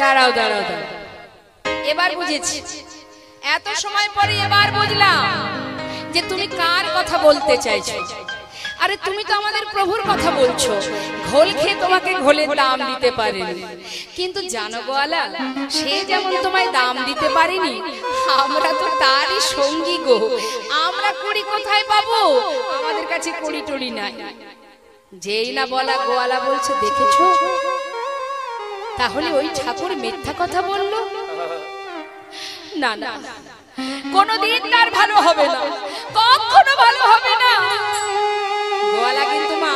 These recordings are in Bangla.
দাঁড়াও দাঁড়াও দাঁড়াও, এবার বুঝেছি। এত সময় পরে এবার বুঝলাম যে তুমি কার কথা বলতে চাইছো। আরে তুমি তো আমাদের প্রভুর কথা বলছো। ঘোল খেয়ে তোমাকে ঘোলের দাম দিতে পারেনি, কিন্তু জানো গোয়ালা, সে যেমন তোমায় দাম দিতে পারেনি, আমরা তো তারই সঙ্গী গো। আমরা কড়ি কোথায় পাবো? আমাদের কাছে কড়ি টড়ি নাই। যেই না বলা গোয়ালা বলছে দেখেছো, তাহলে ওই ঠাকুর মিথ্যা কথা বললো? না না, কোনদিন তার ভালো হবে না, কখনো ভালো হবে না। গোয়ালা কিন্তু মা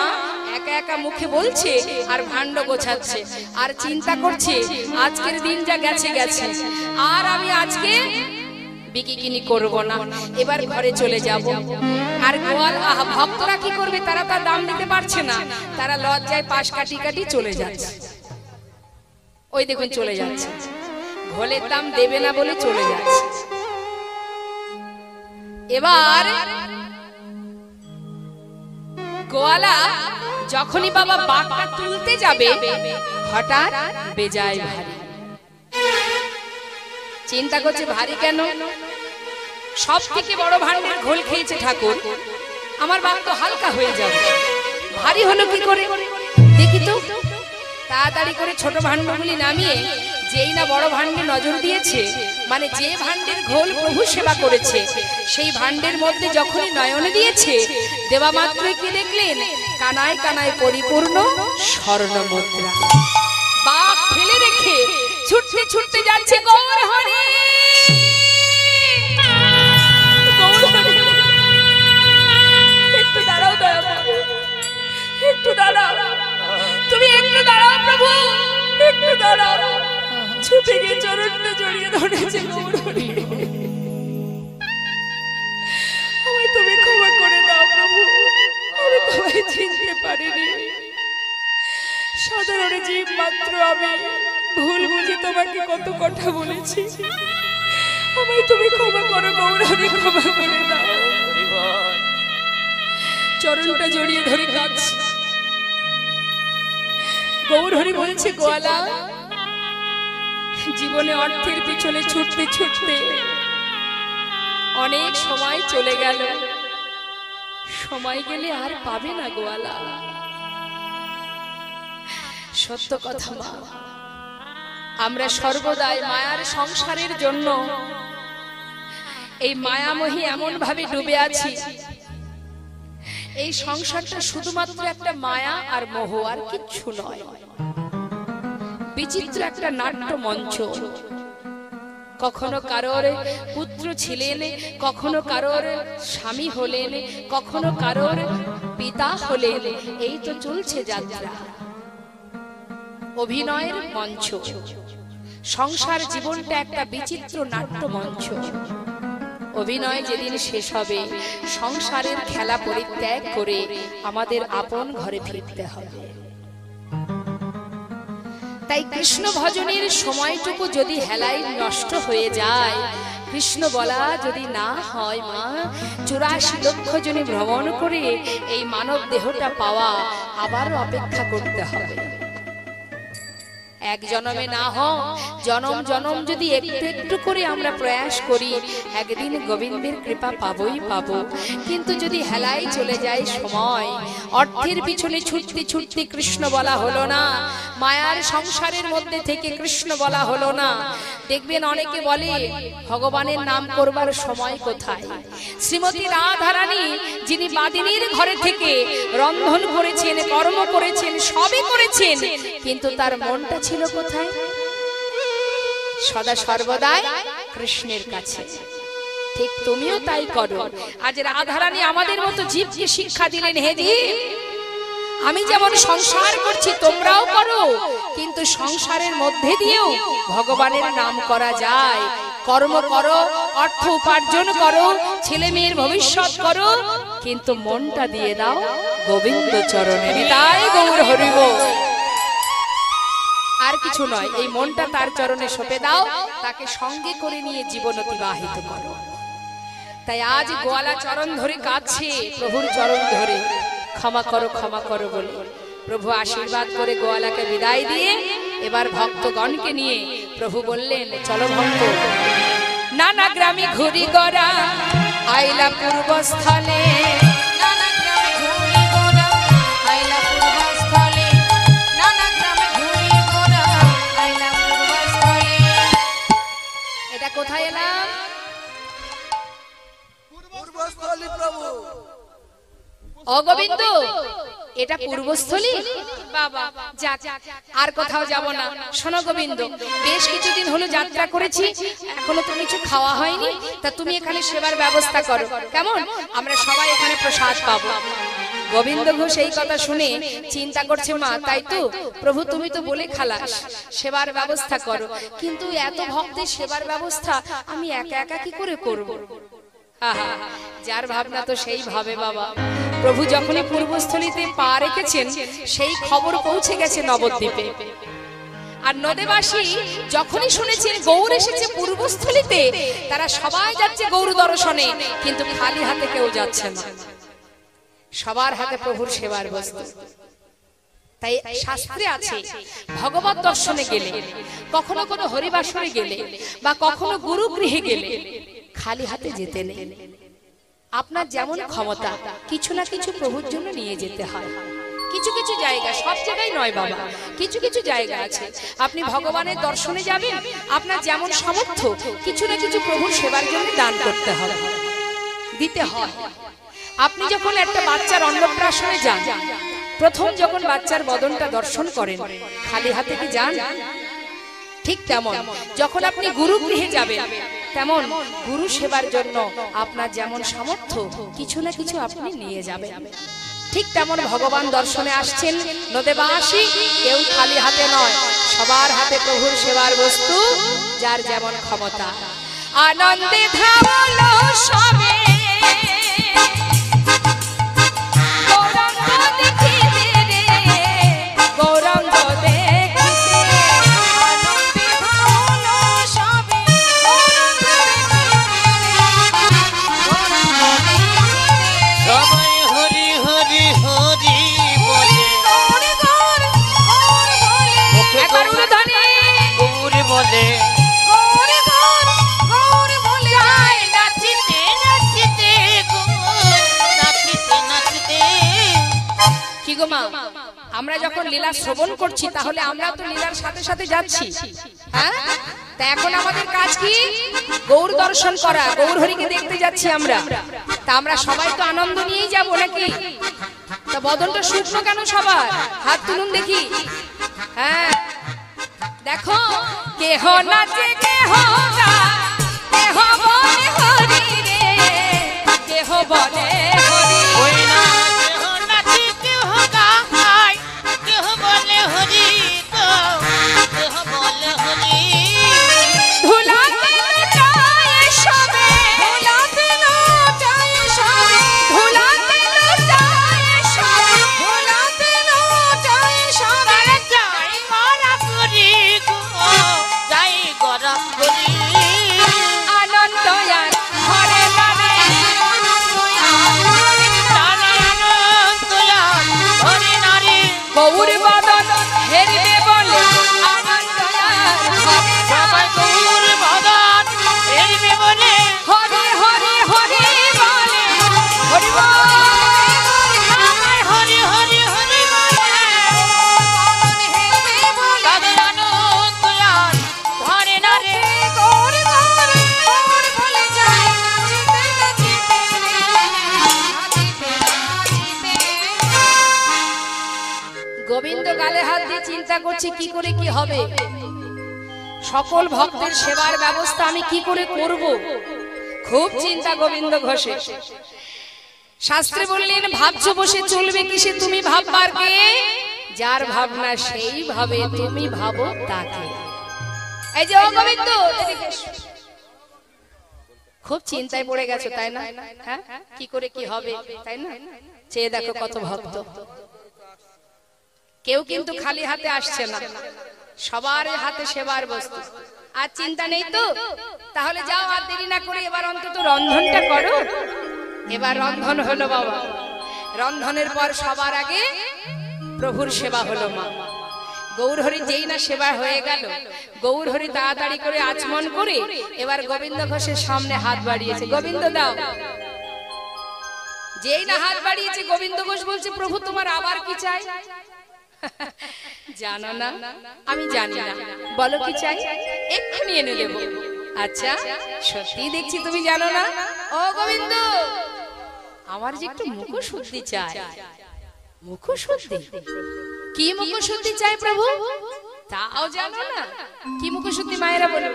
একা একা মুখে বলছে আর ভাণ্ড গোছাচ্ছে, আর চিন্তা করছে আজকের দিন যা গেছে গেছে, আর আমি আজকে বিকিকিনি করব না, এবার ঘরে চলে যাব। আর গোয়ালা ভক্তরা কি করবে? তারা তার দাম দিতে পারছে না, তারা লজ্জায় পাশ কাটি কাটি চলে যাচ্ছে। ওই দেখুন চলে যাচ্ছে, ঘোলের দাম দেবে না বলে চলে যাচ্ছে। এবার গোয়ালা যখনই বাবা বাঘটা তুলতে যাবে, হঠাৎ বেজায় ভারী। চিন্তা করছে ভারী কেন? সব থেকে বড় ভাণ্ডের ঘোল খেয়েছে ঠাকুর, আমার বাঘ তো হালকা হয়ে যাবে, ভারী হলো কি করে দেখি তো। তাড়াতাড়ি করে ছোট ভাণ্ডগুলি নামিয়ে যেই না বড় ভাণ্ডে নজর দিয়েছে, মানে যে ভাণ্ডের ঘোল প্রভু সেবা করেছে, সেই ভাণ্ডের মধ্যে যখনই নয়নে দিয়েছে, দেবা মাত্রই কি দেখলেন? কানায় কানায় পরিপূর্ণ স্বর্ণ মুদ্রা। বাঘ ফেলে রেখে ছুটতে ছুটতে যাচ্ছে গৌর হরি। একটু দাঁড়াও দাঁড়াও, একটু দাঁড়াও, তুমি একটু দাঁড়াও প্রভু, একটু দাঁড়াও। ছুটে গিয়ে চরণটা জড়িয়ে ধরেছে গৌর হরি। আমায় তুমি ক্ষমা করে দাও প্রভু, আমি তোমায় চিনতে পারিনি, সাধারণ জীব মাত্র আমি, ভুল বুঝে তোমাকে কত কথা বলেছি, আমায় তুমি ক্ষমা করো গৌর হরি, ক্ষমা করে দাও। চরণটা জড়িয়ে ধরে কাঁদছে। গৌর হরি বলছে গোয়ালা, জীবনে অর্থের পিছনে ছুটতে ছুটতে অনেক সময় চলে গেল, সময় গেলে আর পাবে না গোয়ালা। সত্য কথা মা, আমরা সর্বদাই মায়ার সংসারের জন্য এই মায়ামোহে এমন ভাবে ডুবে আছি, এই সংসারটা শুধুমাত্র একটা মায়া আর মোহ, আর কিচ্ছু নয়। বিচিত্র একটা নাট্য মঞ্চ। কখনো কারোর পুত্র ছিলেন, কখনো কারোর স্বামী হলেন, কখনো কারোর পিতা হলেন, এই তো চলছে যাত্রা। অভিনয়ের মঞ্চ। সংসার জীবনটা একটা বিচিত্র নাট্য মঞ্চ। অভিনয় যেদিন শেষ হবে, সংসারের খেলা পরিত্যাগ করে আমাদের আপন ঘরে ফিরতে হবে। তাই কৃষ্ণ ভজনের সময়টুকু যদি হেলায় নষ্ট হয়ে যায়, কৃষ্ণ বলা যদি না হয়, মা 84 লক্ষ জনে ভ্রমণ করে এই মানব দেহটা পাওয়া আবারও অপেক্ষা করতে হবে। এক জন্মে না হোক, জনম জনম যদি একটু একটু করে আমরা প্রয়াস করি, একদিন গোবিন্দের কৃপা পাবই পাবো। কিন্তু যদি হেলায় চলে যায় সময়, অর্থের পিছনে ছুটতে ছুটতে কৃষ্ণ বলা হলো না, মায়ার সংসারের মধ্যে থেকে কৃষ্ণ বলা হলো না, দেখবেন অনেকে বলে ভগবানের নাম করবার সময় কোথায়? শ্রীমতী রাধারানী যিনি বাদিনীর ঘরে থেকে রন্ধন করেছেন, কর্ম করেছেন, সবই করেছেন, কিন্তু তার মনটা ছিল কোথায়? সদা সর্বদাই কৃষ্ণের কাছে। ঠিক তুমিও তাই করো। আজ রাধারানী আমাদের মতো জীবকে শিক্ষা দিলেন, হে জীব, আমি যেমন সংসার করছি তোমরাও করো, কিন্তু সংসারের মধ্যে দিয়েও ভগবানের নাম করা যায়। কর্ম করো, অর্থ উপার্জন করো, ছেলে মেয়ের ভবিষ্যৎ করো, কিন্তু মনটা দিয়ে দাও গোবিন্দ চরণে। তাই গৌর হরি বল। আর কিছু নয়, এই মনটা তার চরণে সঁপে দাও, তাকে সঙ্গে করে নিয়ে জীবন অতিবাহিত করো। তাই আজ গোয়ালা চরণ ধরে কাঁদছে, প্রভুর চরণ ধরে ক্ষমা করো বলে। প্রভু আশীর্বাদ করে গোয়ালাকে বিদায় দিয়ে এবার ভক্তগণকে নিয়ে প্রভু বললেন, চলো ভক্ত, নানা গ্রামে ঘুরি গড়া আইলা পূর্বস্থলে। নানা গ্রামে ঘুরি গড়া আইলা পূর্বস্থলে, নানা গ্রামে ঘুরি গড়া আইলা পূর্বস্থলে। এটা কোথায় এলাম? পূর্বস্থলী প্রভু। ও গোবিন্দ, এটা পূর্বস্থলী? বাবা যাক, আর কোথাও যাব না। শোনো গোবিন্দ, বেশ কিছুদিন হলো যাত্রা করেছি, এখনো তো কিছু খাওয়া হয়নি, তা তুমি এখানে সেবার ব্যবস্থা করো, কেমন? আমরা সবাই এখানে প্রসাদ পাবো। গোবিন্দ ঘোষ এই কথা শুনে চিন্তা করছে, মা তাই তো প্রভু, তুমি তো বলে খালাস সেবার ব্যবস্থা করো, কিন্তু এত ভক্তের সেবার ব্যবস্থা আমি একা একা কি করে করব? যার ভাবনা তো সেই ভাবে বাবা। প্রভু যখনই পূর্বস্থলীতে পা রেখেছেন, সেই খবর পৌঁছে গেছে নবদ্বীপে। আর নদেবাসী যখনই শুনেছেন গৌর এসেছে পূর্বস্থলীতে, তারা সবাই যাচ্ছে গৌর দর্শনে, কিন্তু খালি হাতে কেউ যাচ্ছে না, সবার হাতে প্রভুর সেবার বস্তু। তাই শাস্ত্রে আছে, ভগবত দর্শনে গেলে, কখনো কোনো হরিবাসরে গেলে, বা কখনো গুরু গৃহে গেলে খালি হাতে যেতে নেই। আপনার যেমন ক্ষমতা কিছু না কিছু প্রভুর জন্য নিয়ে যেতে হয়। কিছু কিছু জায়গা, সব জায়গায় নয় বাবা, কিছু কিছু জায়গা আছে আপনি ভগবানের দর্শনে যাবেন, আপনার যেমন সামর্থ্য কিছু না কিছু প্রভুর সেবার জন্য দান করতে হবে, দিতে হয়। আপনি যখন একটা বাচ্চার অন্নপ্রাশনে যান, প্রথম যখন বাচ্চার বদনটা দর্শন করেন, খালি হাতে কি যান? ঠিক তেমন যখন আপনি গুরু গৃহে যাবেন, তেমন গুরু সেবার জন্য আপনার যেমন সামর্থ্য কিছু না কিছু আপনি নিয়ে যাবেন। ঠিক তেমন ভগবান দর্শনে আসছেন নদেবাসী, কেউ খালি হাতে নয়, সবার হাতে প্রভুর সেবার বস্তু, যার যেমন ক্ষমতা। আনন্দে ধাবলো সবে আমরা যখন লীলা শ্রবণ করছি, তাহলে আমরা তো লীলার সাথে সাথে যাচ্ছি, হ্যাঁ? তা এখন আমাদের কাজ কি? গৌর দর্শন করা, গৌর হরিকে দেখতে যাচ্ছি আমরা। তা আমরা সবাই তো আনন্দ নিয়েই যাবো নাকি? তা বদনটা শুকনো কেন? সবার হাত তুলুন দেখি। হ্যাঁ, দেখো, কেহ নাচে কেহ গায়, কেহ বলে হরি রে, কেহ বলে হরি। ওই না কেহ নাচে কেহ গায়, কেহ বলে হরি, তো কেহ বলে হরি। ধুলাতে লুটায় সবে, ধুলাতে লুটায় সবে, ধুলাতে লুটায় সবে, ধুলাতে লুটায় সবে। যাই গরা করি গো, যাই গরা করি। আনন্দ আর ঘরে মানে, গৌর বদন হেরিবে বলে, আনন্দ সবাই গৌর বদন হেরিবে বলে, হরি হরি হরি বলে, হরি বল, হরি হরি হরি বলে, তাদের আনন্দ আর ঘরে না রে। গৌর গৌর গৌর বলে যায়, নাচিতে নাচিতে নাচিতে নাচিতে। গোবিন্দ গালে হাত দিয়ে চিন্তা করছে কি করে কি হবে, সকল ভক্তের সেবার ব্যবস্থা আমি কি করে করব। খুব চিন্তা গোবিন্দ ঘোষে। শাস্ত্রে বললেন, ভাবছো বসে চলবে কিসে, তুমি ভাববার কে? যার ভাবনা সেই ভাবে, তুমি ভাবো তাকে। এই যে ও গোবিন্দ, খুব চিন্তায় পড়ে গেছো তাই না? হ্যাঁ, কি করে কি হবে তাই না? চেয়ে দেখো কত ভক্ত, কেউ কিন্তু খালি হাতে আসছে না, সবার হাতে সেবার বস্তু। আর চিন্তা নেই তো? তাহলে যাও, আর দেরি না করে এবার অন্তত রন্ধনটা করো। এবার রন্ধন হলো বাবা। রন্ধনের পর সবার আগে প্রভুর সেবা হলো মা। গৌরহরি যেই না সেবা হয়ে গেল, গৌরহরি তাড়াতাড়ি করে আচমন করে এবার গোবিন্দ ঘোষের সামনে হাত বাড়িয়েছে, গোবিন্দ দাও। যেই না হাত বাড়িয়েছে, গোবিন্দ ঘোষ বলছে, প্রভু তোমার আবার কি চাই? জানো না? আমি জানি না, বলো কি চাই, এক্ষুনি এনে দেবো। আচ্ছা, সত্যি দেখছি তুমি জানো না। ও গোবিন্দ, আমার যে একটু মুখশুদ্ধি চাই। মুখশুদ্ধি? কি মুখশুদ্ধি চাই প্রভু? তাও জানো না? কি মুখশুদ্ধি মায়েরা বলে?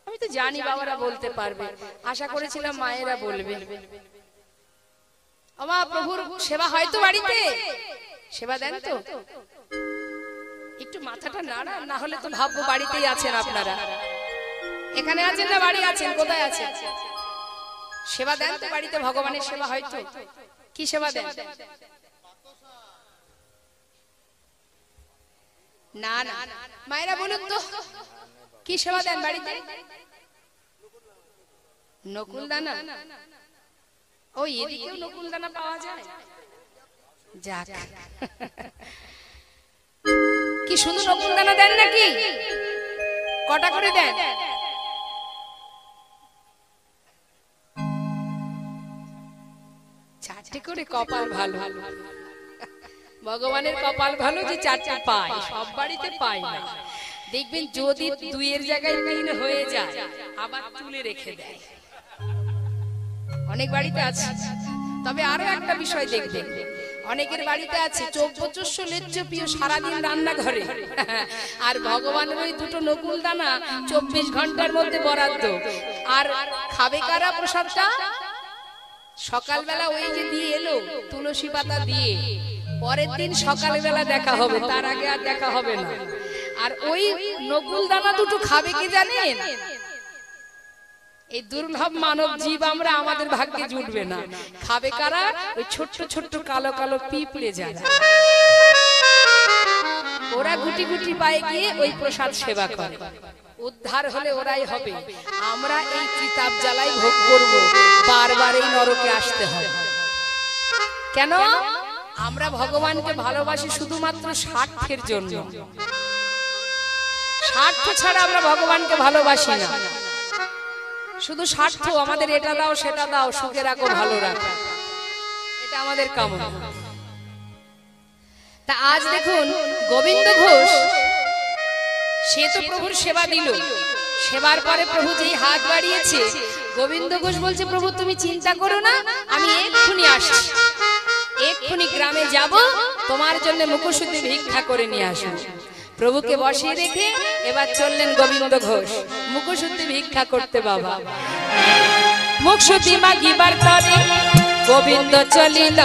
আমি তো জানি বাবারা বলতে পারবে, আশা করেছিলাম মায়েরা বলবে। আমা প্রভুর সেবা হয় তো বাড়িতে? সেবা দেন তো? একটু মাথাটা নাড়া, না হলে তো ভাববো বাড়িতেই আছেন আপনারা। এখানে আছেন না বাড়ি আছেন? কোথায় আছেন? সেবা দেন তো বাড়িতে? ভগবানের সেবা হয় তো? কি সেবা দেন? না না, মায়েরা বলুন তো, কি সেবা দেন বাড়িতে? নকুল দানা? ওই এদিকেও নকুল দানা পাওয়া যায়? যাক, কি শুধু নকুল দানা দেন নাকি? কটা করে দেন? চারটে করে। কপাল ভালো, ভগবানের কপাল ভালো যে চারটে পায়, সব বাড়িতে পায় না। দেখবেন যদি দুইয়ের জায়গায় তিন হয়ে যায়, আবার তুলে রেখে দেয়। অনেক বাড়িতে আছে। তবে আরো একটা বিষয় দেখবেন, অনেকের বাড়িতে আছে 24 লেজ্জ প্রিয়, সারাদিন রান্না ঘরে, আর ভগবানের ওই দুটো নকুল দানা 24 ঘন্টার মধ্যে বরাদ্দ। আর খাবে কারা প্রসাদটা? সকালবেলা ওই যে দিয়ে এলো তুলসী পাতা দিয়ে, পরের দিন সকালবেলা দেখা হবে, তার আগে আর দেখা হবে না। আর ওই নকুল দানা দুটো খাবে কি জানেন? এই দুর্লভ মানব জীব আমরা, আমাদের ভাগ্যে জুটবে না। খাবে কারা? ওই ছোট্ট ছোট্ট কালো কালো পিঁপড়ে যারা, ওরা গুটি গুটি পায়ে গিয়ে ওই প্রসাদ সেবা করে। উদ্ধার হলে ওরাই হবে। আমরা এই কিতাব জ্বালাই ভোগ করব, বারবার এই নরকে আসতে হবে। কেন? আমরা ভগবানকে ভালোবাসি শুধুমাত্র স্বার্থের জন্য। স্বার্থ ছাড়া আমরা ভগবানকে ভালোবাসি না। শুধু স্বার্থ, আমাদের এটা দাও সেটা দাও, সুখে রাখো ভালো রাখো, এটা আমাদের কামনা। তা আজ দেখুন গোবিন্দ ঘোষ, সে তো প্রভুর সেবা দিল। সেবার পরে প্রভু যেই হাত বাড়িয়েছে, গোবিন্দ ঘোষ বলছে, প্রভু তুমি চিন্তা করো না, আমি এক্ষুনি আসছি, এক্ষুনি গ্রামে যাব, তোমার জন্য মুখশুদ্ধি ভিক্ষা করে নিয়ে আসবো। প্রভুকে বসিয়ে রেখে এবার চললেন গোবিন্দ ঘোষ মুখশুদ্ধি ভিক্ষা করতে। বাবা মুখশুদ্ধি মাগিবার তরে গোবিন্দ চলিল,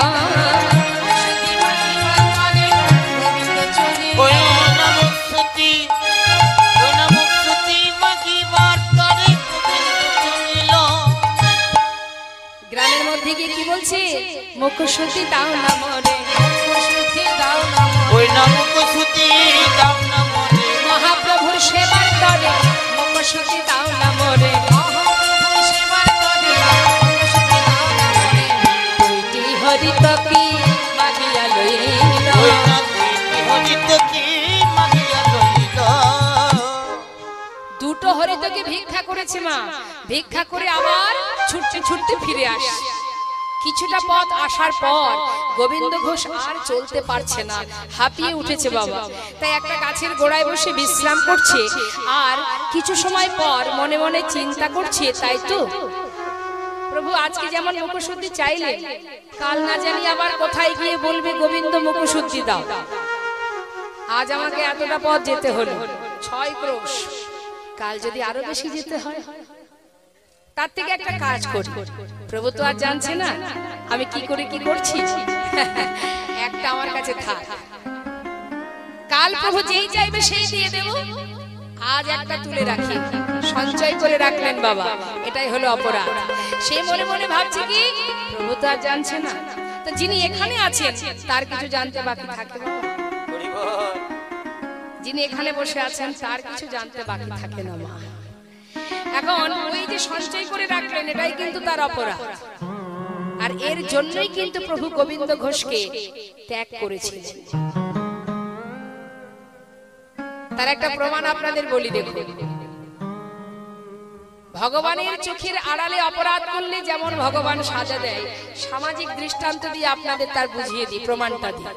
গ্রামের মধ্যে গিয়ে কি বলছে? মুখশুদ্ধি দাও না মরে, মুখশুদ্ধি দাও না মরে, মহাপ্রভুর সেবার তরে মুখশুদ্ধি দাও না মরে, দুইটি হরিত কি মাগিয়া লইল, দুটো হরিতকে ভিক্ষা করেছে মা। ভিক্ষা করে আবার ছুটতে ছুটতে ফিরে আসে। কিছুটা পথ আসার পর গোবিন্দ ঘোষ আর চলতে পারছে না, হাঁপিয়ে উঠেছে বাবা। তাই একটা গাছের গোড়ায় বসে বিশ্রাম করছে। আর কিছু সময় পর মনে মনে চিন্তা করছে, তাই তো প্রভু আজকে যেমন মুখশুদ্ধি চাইলে, কাল না জানি আবার কোথায় গিয়ে বলবে গোবিন্দ মুখশুদ্ধি দাও। আজ আমাকে এতটা পথ যেতে হলো, 6 ক্রোশ, কাল যদি আরো বেশি যেতে হয়, তার থেকে একটা কাজ করি। প্রভু তো আর জানছে না আমি কি করে কি করছি, একটা আমার কাছে থাক, কাল প্রভু যেই চাইবে সেই দিয়ে দেব। আজ একটা তুলে রাখি, সঞ্চয় করে রাখলেন বাবা, এটাই হলো অপরাধ। সে মনে মনে ভাবছে কি প্রভু তো আর জানছে না, তো যিনি এখানে আছেন তার কিছু জানতে বাকি থাকে বাবা। যিনি এখানে বসে আছেন তার কিছু জানতে বাকি থাকে না মা। এখন ওই যে সঞ্চয় করে রাখলেন, এটাই কিন্তু তার অপরাধ। আর আর এর জন্যই কিন্তু প্রভু গোবিন্দ ঘোষকে ত্যাগ করেছিলেন। তার একটা প্রমাণ আপনাদের বলি, দেখুন। ভগবানের চোখের আড়ালে অপরাধ করলে যেমন ভগবান সাজা দেয়, সামাজিক দৃষ্টান্ত দিয়ে আপনাদের তার বুঝিয়ে দিই, প্রমাণটা দিই।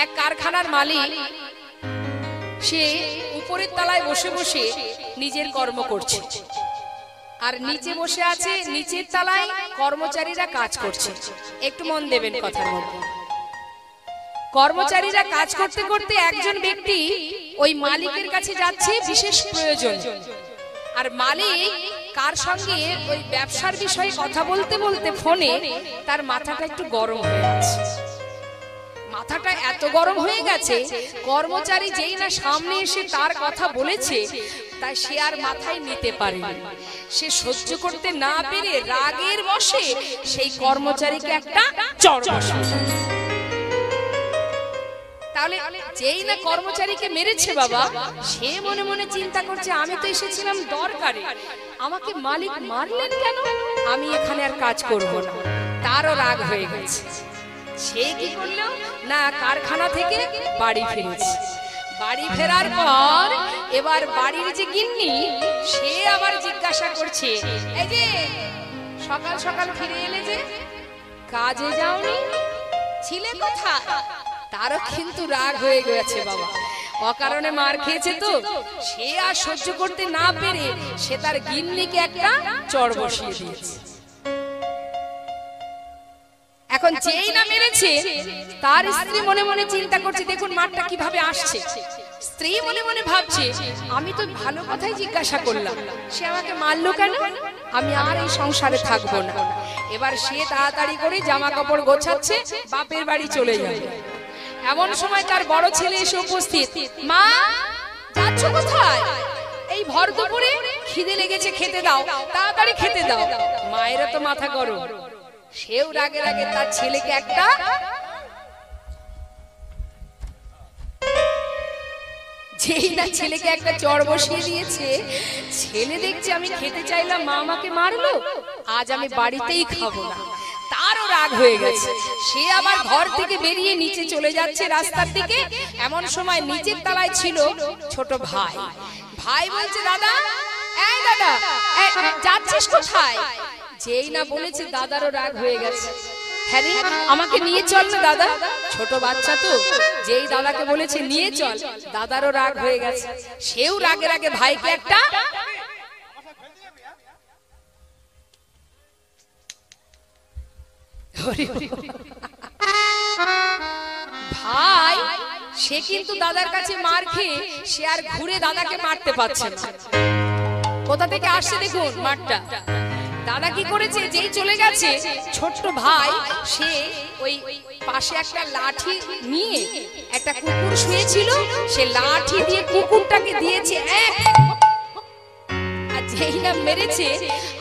এক কারখানার মালিক, সে উপরের তলায় বসে বসে নিজের কর্ম করছে, আর নিচে বসে আছে নিচের তলায় কর্মচারীরা কাজ করছে। একটু মন দেবেন কথার মধ্যে। কর্মচারীরা কাজ করতে করতে একজন ব্যক্তি ওই মালিকের কাছে যাচ্ছে বিশেষ প্রয়োজন, আর মালিক কার সঙ্গে ওই ব্যবসার বিষয়ে কথা বলতে বলতে ফোনে তার মাথাটা একটু গরম হয়ে গেছে। মাথাটা এত গরম হয়ে গেছে, কর্মচারী যেই না সামনে এসে তার কথা বলেছে, তাই সে আর মাথায় নিতে পারেনি। সে সহ্য করতে না পেরে রাগের বশে সেই কর্মচারীকে একটা চড় বসায়। তাহলে যেই না কর্মচারীকে মেরেছে বাবা, সে মনে মনে চিন্তা করছে, আমি তো এসেছিলাম দরকারে, আমাকে মালিক মারলেন কেন, আমি এখানে আর কাজ করব না। তারও রাগ হয়ে গেছে। সে কি করলো না, কারখানা থেকে বাড়ি ফিরেছে। বাড়ি ফেরার পর এবার বাড়ির যে গিন্নি, সে আবার জিজ্ঞাসা করছে, এই যে সকাল সকাল ফিরে এলে যে, কাজে যাওনি, ছিলে কোথায়? তারও কিন্তু রাগ হয়ে গেছে বাবা, অকারণে মার খেয়েছে তো। সে আর সহ্য করতে না পেরে সে তার গিন্নিকে একটা চড় বসিয়ে দিয়েছে। এখন যেই না মেরেছে, তার স্ত্রী মনে মনে চিন্তা করছে, দেখুন মারটা কিভাবে আসছে। স্ত্রী মনে মনে ভাবছে, আমি তো ভালো কথাই জিজ্ঞাসা করলাম, সে আমাকে মারলো কেন, আমি আর এই সংসারে থাকবো না। এবার সে তাড়াতাড়ি করে জামা কাপড় গোছাচ্ছে, বাপের বাড়ি চলে যাবে। এমন সময় তার বড় ছেলে এসে উপস্থিত। মা, যাচ্ছ কোথায়? এই ভর দুপুরে খিদে লেগেছে, খেতে দাও, তাড়াতাড়ি খেতে দাও। মায়েরও তো মাথা গরম, সেও রাগে রাগে তার ছেলেকে একটা যেই না ছেলেকে একটা চড় বসিয়ে দিয়েছে, ছেলে দেখছে আমি খেতে চাইলাম, মা আমাকে মারলো, আজ আমি বাড়িতেই খাবো না। তারও রাগ হয়ে গেছে। সে আবার ঘর থেকে বেরিয়ে নিচে চলে যাচ্ছে রাস্তার দিকে। এমন সময় নিচের তলায় ছিল ছোট ভাই। ভাই বলছে, দাদা, এই দাদা, যাচ্ছিস কোথায়? যেই না বলেছে, দাদারও রাগ হয়ে গেছে। হ্যাঁ রে, আমাকে নিয়ে চল না দাদা। ছোট বাচ্চা তো, যেই দাদাকে বলেছে নিয়ে চল, দাদারও রাগ হয়ে গেছে। সেও রাগে রাগে ভাইকে একটা ভাই, সে কিন্তু দাদার কাছে মার খেয়ে সে আর ঘুরে দাদাকে মারতে পারছে না। কোথা থেকে আসছে দেখুন মারটা। দাদা কি করেছে, যেই চলে গেছে, ছোট্ট ভাই সে ওই পাশে একটা লাঠি নিয়ে, একটা কুকুর শুয়েছিল, সে লাঠি দিয়ে কুকুরটাকে দিয়েছে এক, আর যেই না মেরেছে,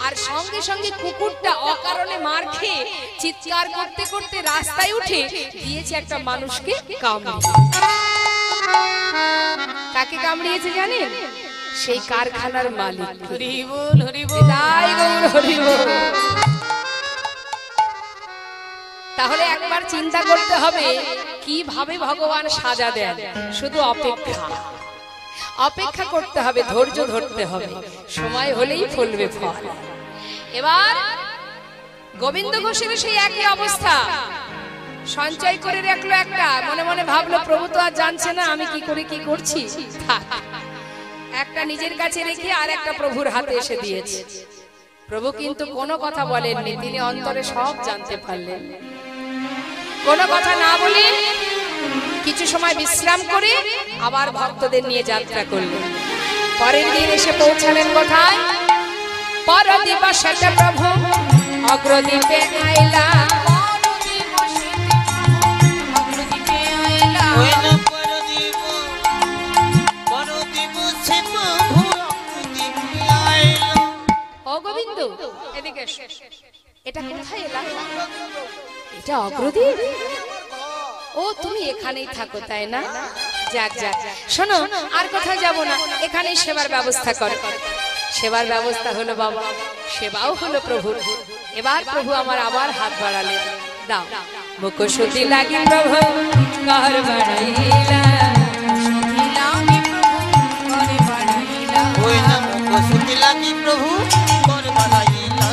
আর সঙ্গে সঙ্গে কুকুরটা অকারণে মার খেয়ে চিৎকার করতে করতে রাস্তায় উঠে দিয়েছে একটা মানুষকে কামড়ে। কাকে কামড়িয়েছে জানেন? সেই কারখানার মালিক। হরি বল, হরি বল, জয় গৌর হরি বল। তাহলে একবার চিন্তা করতে হবে কিভাবে ভগবান সাজা দেন। শুধু অপেক্ষা, অপেক্ষা করতে হবে, ধৈর্য ধরতে হবে, সময় হলেই ফলবে ফল। এবার গোবিন্দ ঘোষের সেই একই অবস্থা, সঞ্চয় করে রাখলো একটা, মনে মনে ভাবলো প্রভু তো আর জানছে না আমি কি করে কি করছি, একটা নিজের কাছে রেখে আর একটা প্রভুর হাতে এসে দিয়েছে। প্রভু কিন্তু কোনো কথা বলেননি, তিনি অন্তরে সব জানতে পারলেন। কোনো কথা না বলে কিছু সময় বিশ্রাম করে আবার ভক্তদের নিয়ে যাত্রা করলেন। পরের দিন এসে পৌঁছালেন কোথায়? পরদিবসে প্রভু অগ্রদ্বীপে আইলা। এটা কোথায় এলাম? এটা অগ্রদ্বীপ। ও, তুমি এখানেই থাকো তাই না? যাক যাক, শোনো, আর কোথায় যাব না, এখানেই সেবার ব্যবস্থা কর। সেবার ব্যবস্থা হলো বাবা, সেবাও হলো প্রভুর। এবার প্রভু আমার আবার হাত বাড়ালেন, দাও। মুখশুদ্ধি লাগি প্রভু কর বাড়াইলা, শুদ্ধি লাগি প্রভু কর বাড়াইলা, ওই না মুখশুদ্ধি লাগি প্রভু কর বাড়াইলা।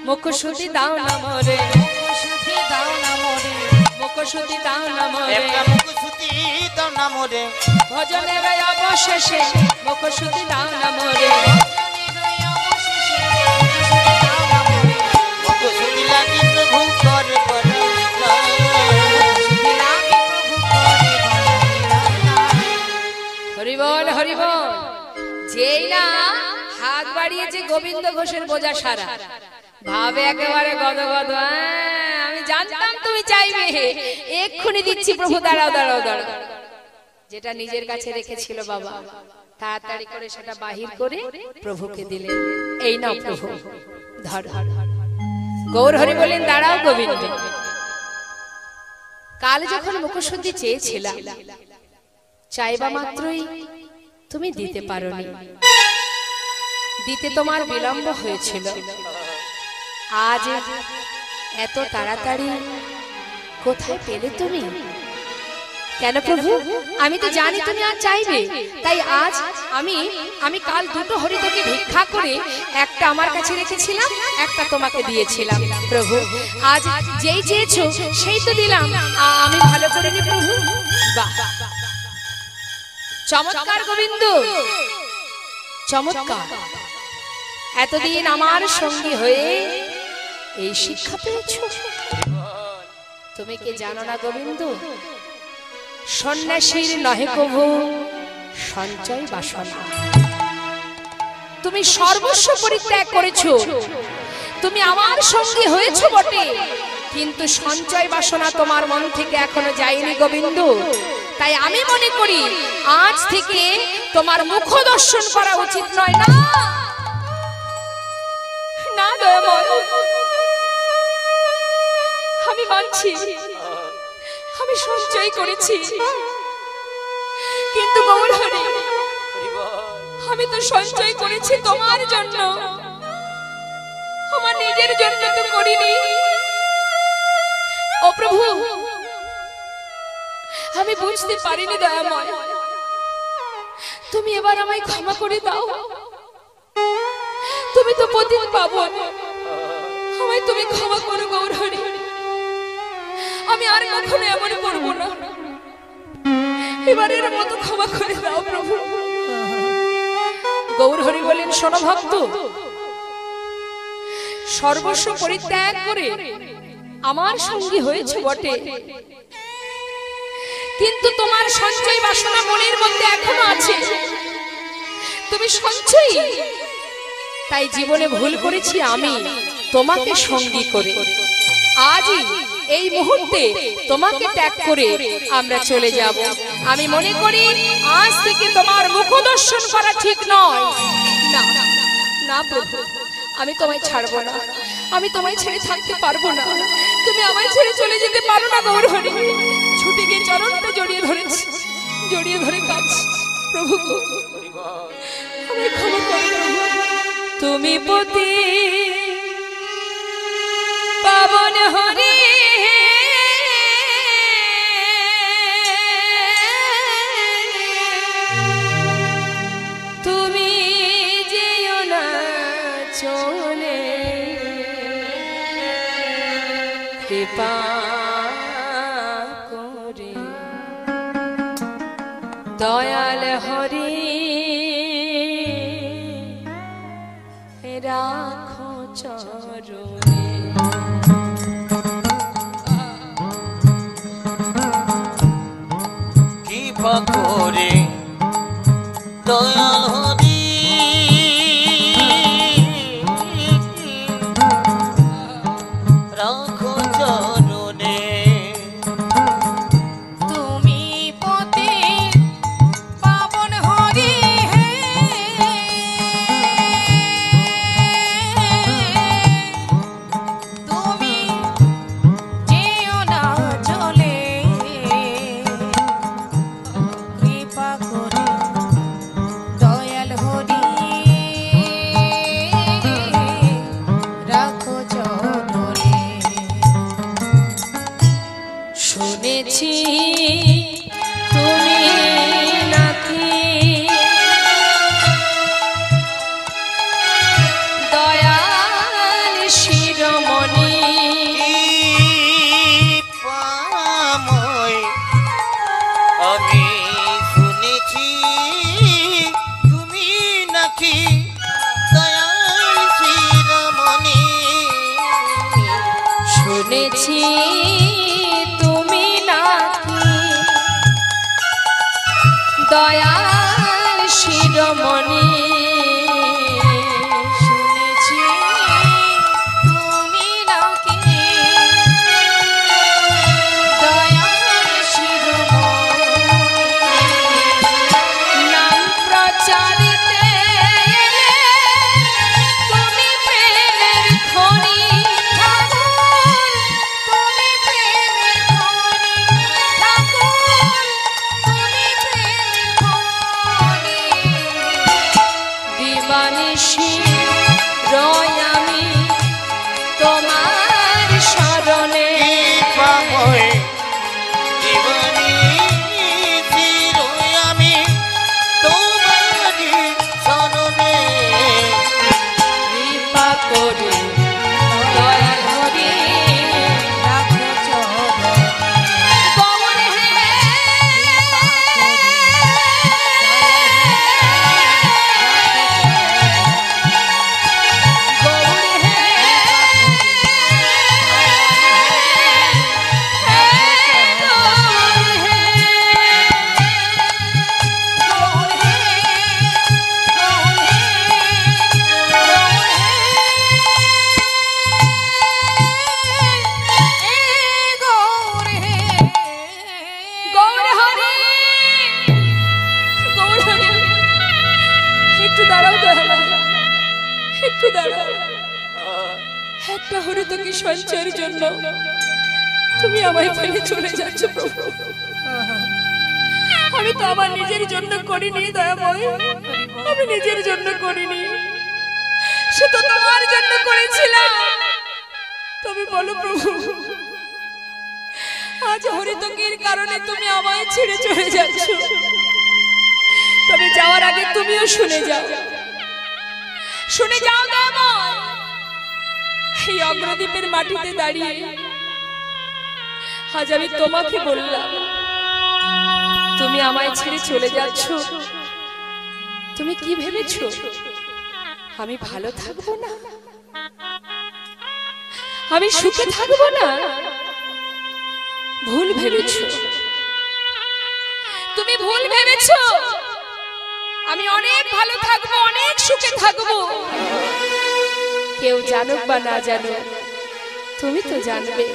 মুখশুদ্ধি দাও না মোরে, মুখশুদ্ধি দাও না মোরে, মুখশুদ্ধি দাও না মোরে, একটা মুখশুদ্ধি দাও না মোরে, ভজনের অবশেষে মুখশুদ্ধি দাও না মোরে, মুখশুদ্ধি লাগি প্রভু কর বাড়াইলা। হরি বল হরি বল। যেই না হাত বাড়িয়েছে গোবিন্দ ঘোষের বোঝা সারা, ভাবে একেবারে গদগদ, আমি জানতাম তুমি চাইবে, এক্ষুনি দিচ্ছি প্রভু, দাঁড়াও দাঁড়াও দাঁড়াও। যেটা নিজের কাছে রেখেছিল বাবা তাড়াতাড়ি করে সেটা বাহির করে প্রভুকে দিলেন, এই নাও প্রভু ধর। গৌর হরি বলেন, দাঁড়াও গোবিন্দ, কাল যখন মুখশুদ্ধি চেয়েছিলাম চাইবা মাত্রই তুমি দিতে পারোনি, দিতে তোমার বিলম্ব হয়েছিল, আজ এত তাড়াতাড়ি কোথায় পেলে তুমি? কেন প্রভু, আমি তো জানি তুমি আজ চাইবে, তাই আজ আমি কাল দুটো হরিতকে ভিক্ষা করে একটা আমার কাছে রেখেছিলাম, একটা তোমাকে দিয়েছিলাম প্রভু, আজ যেই চেয়েছো সেই তো দিলাম, আমি ভালো করিনি প্রভু? বাহ, চমৎকার গোবিন্দ, চমৎকার। এতদিন আমার সঙ্গী হয়ে এই শিক্ষা পেয়েছ। তুমি কি জানো না গোবিন্দ, সন্ন্যাসীর নহে কভু সঞ্চয় বাসনা, তুমি সর্বস্ব পরিত্যাগ করেছো, তুমি আমার সঙ্গী হয়েছো বটে, কিন্তু সঞ্চয় বাসনা তোমার মন থেকে এখনো যায়নি গোবিন্দ। তাই আমি মনে করি আজ থেকে তোমার মুখ দর্শন করা উচিত নয়। না না দয়াময়, আমি মানছি আমি সঞ্চয় করেছি, কিন্তু গৌর হরি, আমি তো সঞ্চয় করেছি তোমার জন্য, আমার নিজের জন্য তো করিনি। ও প্রভু, আমি বুঝতে পারিনি দয়াময়, তুমি এবার আমায় ক্ষমা করে দাও, তুমি তো পতিত পাবন, আমায় তুমি ক্ষমা করো গৌর হরি, আমি আর কখনো এমন করব না, এবারের মতো ক্ষমা করে দাও প্রভু। গৌর হরি বলেন, শোনো ভক্ত, সর্বস্ব পরিত্যাগ করে আমার সঙ্গী হয়েছে বটে, কিন্তু তোমার সঞ্চয় বাসনা মনের মধ্যে এখনো আছে, তুমি সঞ্চয়ী, তাই জীবনে ভুল করেছি আমি তোমাকে সঙ্গী করে। আজই এই মুহূর্তে তোমাকে ত্যাগ করে আমরা চলে যাব। আমি মনে করি আজ থেকে তোমার মুখ দর্শন করা ঠিক নয়। না না প্রভু, আমি তোমায় ছাড়বো না, আমি তোমায় ছেড়ে থাকতে পারবো না, তুমি আমায় ছেড়ে চলে যেতে পারো না গৌর হরি। ছুটে গিয়ে চরণটা জড়িয়ে ধরেছি, জড়িয়ে ধরে কাঁদছি, প্রভু আমায় ক্ষমা করো প্রভু। তুমি পতি পাবন হরি, তুমি যেও না চলে, কৃপা করে দয়াল হরি রাখো চরণে। কৃপা করে দয়াল হরি রাখো চরণে। তুমি পতি পাবন হরি, তুমি যেও না চলে, কৃপা করে দয়াল শিরোমণি শুনেছি তুমি নাকি দয়াল শিরোমণি নাম প্রচারিতে তুমি প্রেমের খনি ঠাকুর তুমি প্রেমের খনি ঠাকুর তুমি প্রেমের খনি দিবানিশি রয় আমি তোমার শরণে কৃপাময় জীবনী চিরই আমি তোমারই শরণে কৃপা করে দয়া করে রাখো চরণে গৌর হে গৌর হে গৌর হে গৌর হে একটু দাঁড়াও একটু দাঁড়াও একটা হরিতকি সঞ্চয়ের জন্য তুমি আমায় ফেলে চলে যাচ্ছ প্রভু আমি তো আমার নিজের জন্য করিনি দয়াময় আমি নিজের জন্য করিনি সে তো তোমার জন্য করেছিলাম তুমি বলো প্রভু আজ হরিতকির কারণে তুমি আমায় ছেড়ে চলে যাচ্ছ তবে যাওয়ার আগে তুমিও শুনে যাও দয়াময় এই অগ্রদ্বীপের মাটিতে দাঁড়িয়ে আজ আমি তোমাকে বললাম তুমি আমায় ছেড়ে চলে যাচ্ছ তুমি কি ভেবেছো আমি ভালো থাকবো না আমি সুখে থাকবো না ভুল ভেবেছো তুমি ভুল ভেবেছো আমি অনেক ভালো থাকবো অনেক সুখে থাকবো কেউ জানুক বা না জানুক তুমি তো জানবে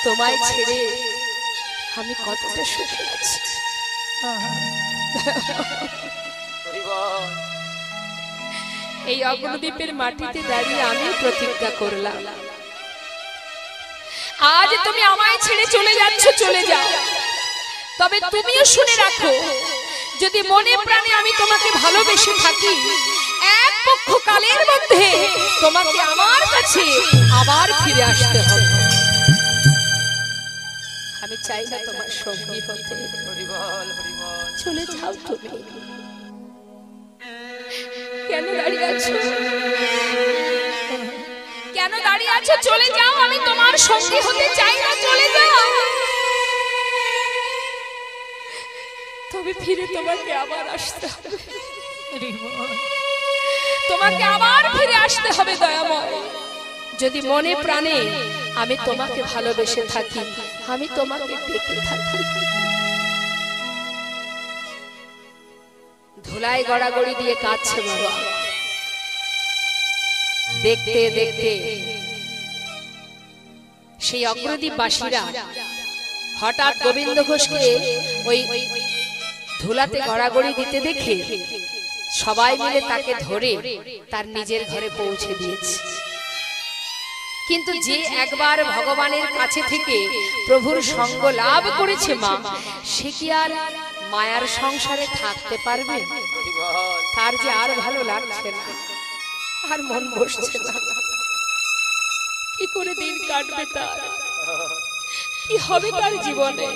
তোমায় ছেড়ে আমি কতটা সুখে আছি এই অগ্রদ্বীপের মাটিতে দাঁড়িয়ে আমি প্রতিজ্ঞা করলাম আজ তুমি আমায় ছেড়ে চলে যাচ্ছ চলে যাও তবে তুমিও শুনে রাখো যদি মনে প্রাণে আমি তোমাকে ভালোবেসে থাকি এক পক্ষ কালের মধ্যে তোমাকে আমার কাছে আবার ফিরে আসতে হবে আমি চাই না তোমার সঙ্গী হতে চলে যাও তুমি কেন দাঁড়িয়ে আছো কেন দাঁড়িয়ে আছো চলে যাও আমি তোমার সঙ্গী হতে চাই না চলে যাও তবে ফিরে তোমাকে আবার আসতে হবে তোমাকে আবার ফিরে আসতে হবে দয়াময় যদি মনে প্রাণে আমি তোমাকে ভালোবেসে থাকি আমি তোমাকে ডেকে থাকি ধুলায় গড়াগড়ি দিয়ে কাঁদছে বাবা দেখতে দেখতে সেই অগ্রদ্বীপবাসীরা হঠাৎ গোবিন্দ ঘোষকে ওই ধুলাতে গড়াগড়ি দিতে দেখে সবাই মিলে তাকে ধরে তার নিজের ঘরে পৌঁছে দিয়েছে কিন্তু যে একবার ভগবানের কাছে থেকে প্রভুর সঙ্গ লাভ করেছে মা সে কি আর মায়ার সংসারে থাকতে পারবে তার যে আর ভালো লাগছে না আর মন বসছে না কি করে দিন কাটবে তার কি হবে তার জীবনে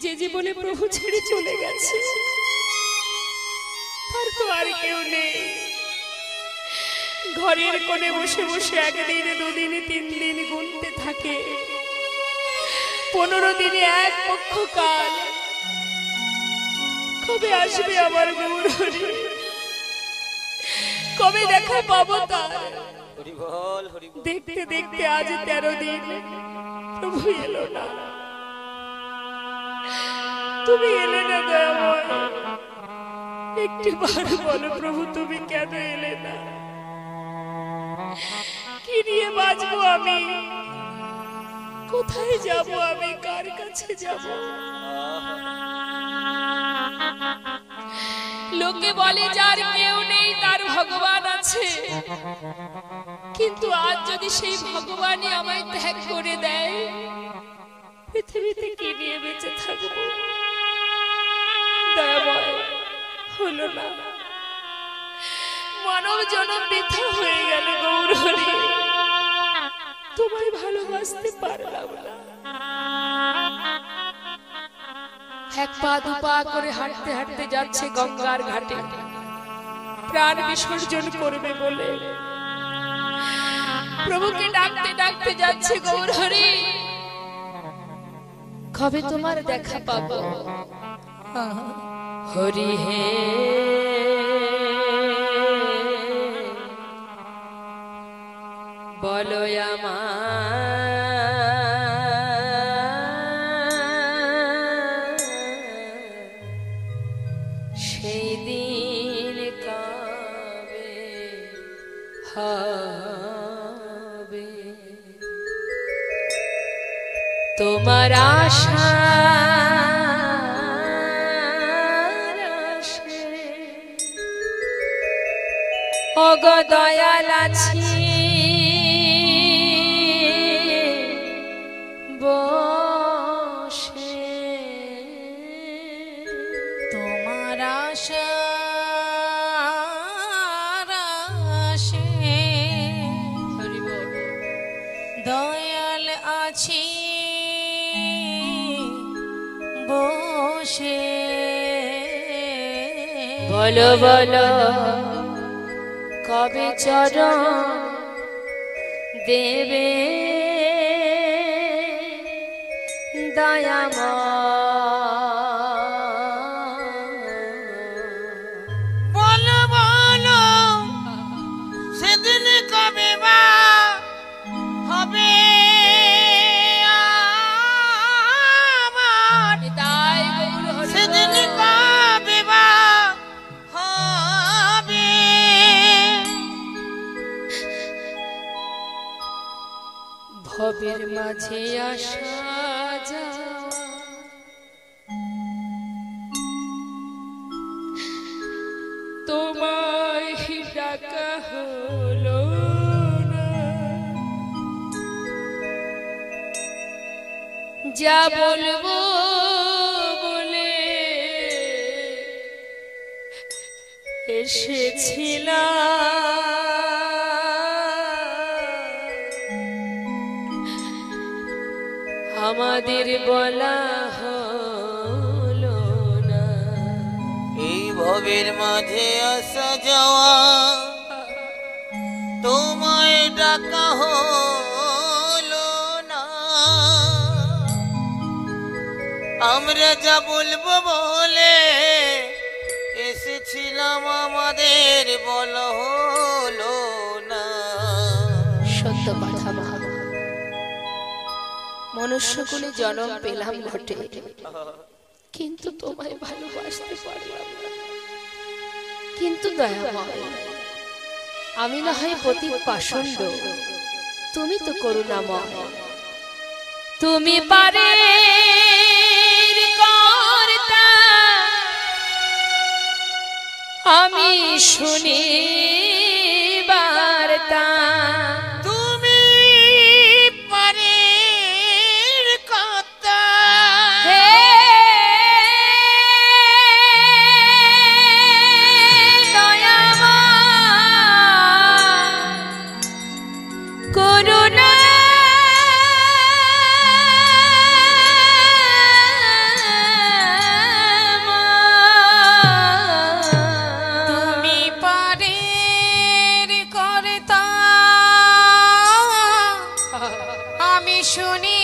যে জীবনে প্রভু ছেড়ে চলে গেছে তার তো আর কেউ নেই ঘরের কোণে বসে বসে একদিন দুদিন 3 দিন গুনতে থাকে 15 দিনে এক পক্ষ কাল কবে আসবে আমার গৌর হরি কবে দেখা পাবো তার দেখতে দেখতে আজ 13 দিন প্রভু এলো না তুমি এলে না দয়াময়, একটি বার বলো প্রভু তুমি কেন এলে না? কি নিয়ে বাঁচবো আমি? কোথায় যাব আমি? কার কাছে যাব? লোকে বলে যার কেউ নেই তার ভগবান আছে, কিন্তু আজ যদি সেই ভগবানই আমায় ত্যাগ করে দেয়, পৃথিবীতে কি নিয়ে বেঁচে থাকবো? দয়াময়, হলো না, মানব জনম বৃথা হয়ে গেল গৌরহরি, তোমায় ভালোবাসতে পারলাম না। এক পা দু পা করে হাঁটতে হাঁটতে যাচ্ছে গঙ্গার ঘাটে, প্রাণ বিসর্জন করবে বলে প্রভুকে ডাকতে ডাকতে যাচ্ছে গৌরহরি, কবে তোমার দেখা পাবো? হরি হে বলো আমার সেই দিন কবে হবে? তোমার আশা ওগো দয়াল আছি বসে, তোমার আশার আশে দয়াল আছি বসে। বলো বলো কবে চরণ দেবে দয়াময়? বলো বলো সেদিন কবে বা হবে আমার? তাই গৌরহরি সেদিন কবে বা হবে? ভবের মাঝে আসা যাওয়া, তোমায় ডাকা হলো না, যা বলবো বলে এসেছিলাম, আমাদের বলা হলো না। এই ভবের মাঝে আসা যাওয়া তোমায় ডাকা হলো না, আমরা যা বলবো বলে এসেছিলাম, আমাদের বলা হলো না। সত্য কথা মা, মনুষ্যকুলে জন্ম পেলাম বটে, কিন্তু তোমায় ভালোবাসতে পারলাম না। কিন্তু দয়াময়, আমি না হয় পতিত পাষণ্ড, তুমি তো করুণাময়, তুমি পারে কর্তা, আমি শুনি বার্তা। তুমি পারের কথা, হে দয়াময়, করুণা তুমি পারের কর্তা, আমি শুনি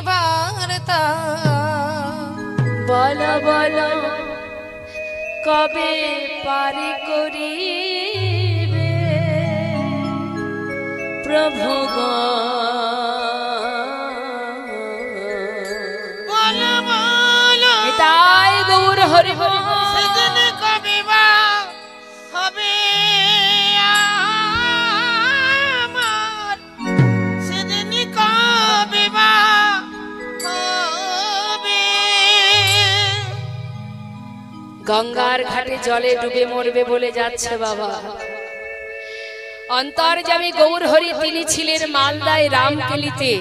বার্তা। বলো বলো কবে পারি করিবে প্রভু গো? বলো বলো হরি বল। সেদিন কবে বা হবে আমার, সেদিন কবে বা হবে। গঙ্গার ঘাটে জলে ডুবে মরবে বলে যাচ্ছে বাবা। অন্তর্যামী গৌর হরি তিনি ছিলেন মালদায় রামকেলিতে।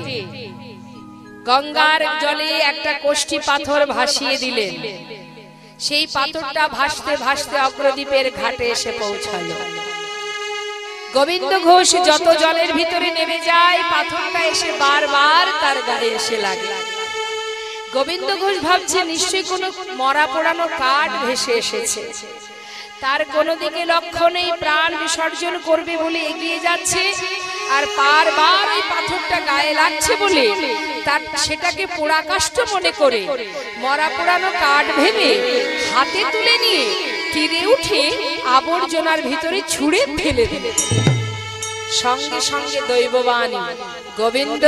গঙ্গার জলে একটা কোষ্ঠী পাথর ভাসিয়ে দিলেন। সেই পাথরটা ভাসতে ভাসতে অগ্রদ্বীপের ঘাটে এসে পৌঁছালো। গোবিন্দ ঘোষ যত জলের ভিতরে নেমে যায়, পাথরটা এসে বারবার তার গায়ে এসে লাগে। গোবিন্দ ঘোষ ভাবছে নিশ্চয়ই কোনো মরা পোড়ানো কাঠ ভেসে এসেছে। তার কোনো দিকে লক্ষ্য নেই, প্রাণ বিসর্জন করবে বলে এগিয়ে যাচ্ছে। আর বারবার ওই পাথরটা গায়ে লাগছে বলে তার সেটাকে পোড়া কাষ্ঠ মনে করে মরা পোড়ানো কাঠ ভেবে হাতে তুলে নিয়ে তীরে উঠে আবর্জনার ভিতরে ছুঁড়ে ফেলে দিল। সঙ্গে সঙ্গে দৈববাণী, গোবিন্দ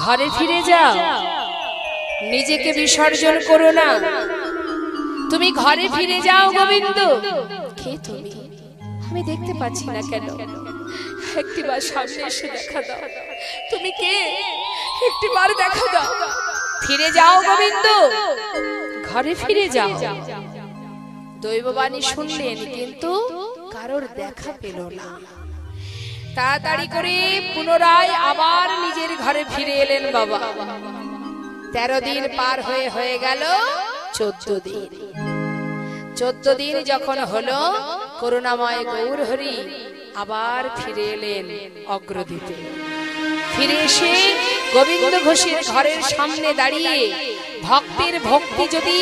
ঘরে ফিরে যাও, নিজেকে বিসর্জন করো না, তুমি ঘরে ফিরে যাও। গোবিন্দ কে তুমি? আমি দেখতে পাচ্ছি না কেন? একটিবার সামনে এসে দেখা দাও। তুমি কে? একটিবার দেখা দাও। ফিরে যাও গোবিন্দ, ঘরে ফিরে যাও। দৈববাণী শুনলেন, কিন্তু কারোর দেখা পেল না। তাড়াতাড়ি করে পুনরায় আবার নিজের ঘরে ফিরে এলেন বাবা। 13 দিন পার হয়ে গেল 14 দিন। 14 দিন যখন হলো, করুণাময় গৌর হরি আবার ফিরে এলেন অগ্রদ্বীপে। ফিরে এসে গোবিন্দ ঘোষের ঘরের সামনে দাঁড়িয়ে, ভক্তের ভক্তি যদি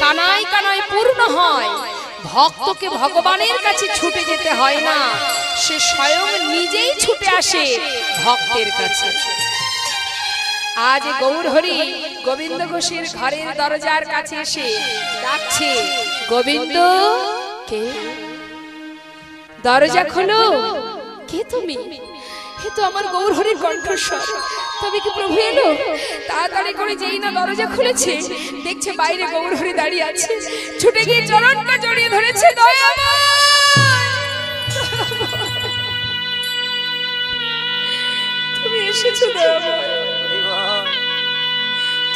কানায় কানায় পূর্ণ হয়, ভক্তকে ভগবানের কাছে ছুটে যেতে হয় না, সে স্বয়ং নিজেই ছুটে আসে ভক্তের কাছে। আজ গৌর হরি গোবিন্দ ঘোষের ঘরের দরজার কাছে এসে ডাকছে, গোবিন্দ কে? দরজা খোলো। কে তুমি? এ তো আমার গৌর হরির কণ্ঠস্বর। তবে কি প্রভু এলো? তাড়াতাড়ি করে যেই না দরজা খুলেছে, দেখছে বাইরে গৌর হরি দাঁড়িয়ে আছে। ছুটে গিয়ে চরণটা জড়িয়ে ধরেছে, তুমি এসেছো দয়াময়,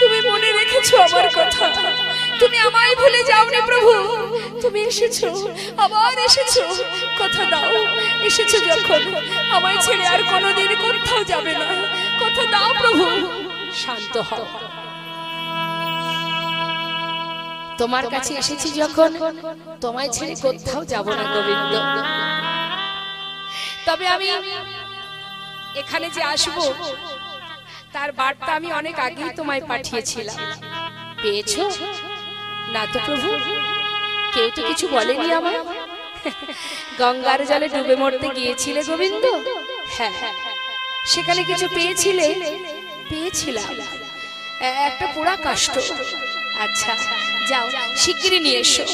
তুমি মনে রেখেছো আমার কথা, তুমি আমায় ভুলে যাওনি প্রভু। তুমি এসেছো, আবার এসেছো, কথা দাও এসেছো যখন আমায় ছেড়ে আর কোনোদিন কোথাও যাবে না, কথা দাও প্রভু। শান্ত হও, তোমার কাছে এসেছি যখন তোমায় ছেড়ে কোথাও যাব না গোবিন্দ। তবে আমি এখানে যে আসবো তার বার্তা আমি অনেক আগেই তোমায় পাঠিয়েছিলাম, পেয়েছো না তো প্রভু? কেউ তো কিছু বলেনি আমায়। গঙ্গার জলে ডুবে মরতে গিয়েছিলে গোবিন্দ? হ্যাঁ, সেখানে কিছু পেয়েছিলে? পেয়েছিলাম, একটা পোড়া কাষ্ঠ। আচ্ছা যাও, শিগগিরই নিয়ে এসো।